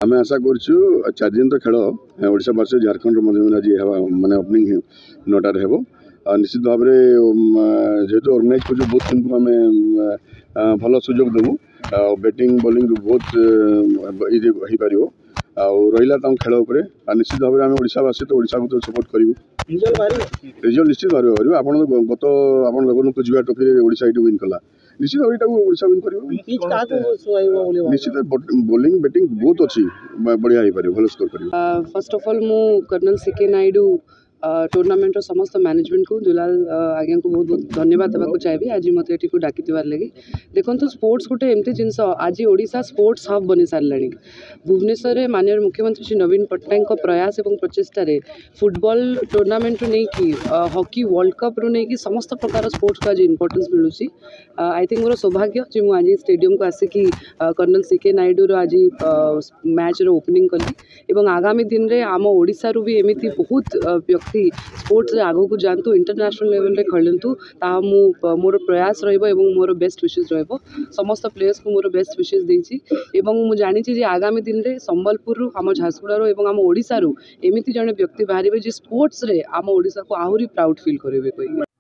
आम आशा करूँ 4 दिन तो खेल ओडिशा वर्सेस झारखंड मध्य आज माने ओपनिंग 9टार हो निश्चित भाव में जेहेतु ऑर्गेनाइज कर बहुत टीम को आम भल सुजोग देवु बैटिंग बॉलिंग बहुत ये पार रहा खेल उपर निश्चित भाव में आम ओडावासी तो ओडा को तो सपोर्ट करूँ रिजल्ट निश्चित भाव में आप गत आप देखो खोजा ट्रॉफी ओडा ये विन कला निश्चित भाव ओडा विन कर निश्चित बॉलिंग बैटिंग बहुत अच्छी बढ़िया हो पार भल स्कोर कर फर्स्ट ऑफ ऑल मु कर्नल सीके नायडू टूर्नामेंट समस्त मैनेजमेंट को दुलाल आज्ञा को बहुत बहुत धन्यवाद देवाक चाहिए आज मत ये डाकी लगे देखो स्पोर्ट्स गोटे एमती जिनस आज ओडिशा स्पोर्ट्स हब बनी सारा भुवनेश्वर में माननीय मुख्यमंत्री श्री नवीन पट्टनायक प्रयास और प्रचेषार फुटबॉल टूर्नामेंट रू नहीं हॉकी वर्ल्ड कप रू नहीं समस्त प्रकार स्पोर्ट्स को आज इंपोर्टेंस मिलूँ आई थिंक मोर सौभाग्य जो मुझे स्टेडियम को आसिकी कर्नल सीके नायडू आज मैच रो ओपनिंग कली आगामी दिन में आम ओडिशा रू भी एमती बहुत व्यक्ति स्पोर्ट्स आगो को जातु इंटरनेशनल लेवल रे खेलतु मोर प्रयास रोर बेस्ट विशेष समस्त प्लेयर्स को मोर बेस्ट विशेष देती मुझे जानी आगामी दिन में संबलपुर आम झारसुगुड़ार आम ओडिशा एमती जड़े व्यक्ति बाहर जे स्पोर्ट्स रे आम ओडिशा को आहरी प्राउड फील करेंगे।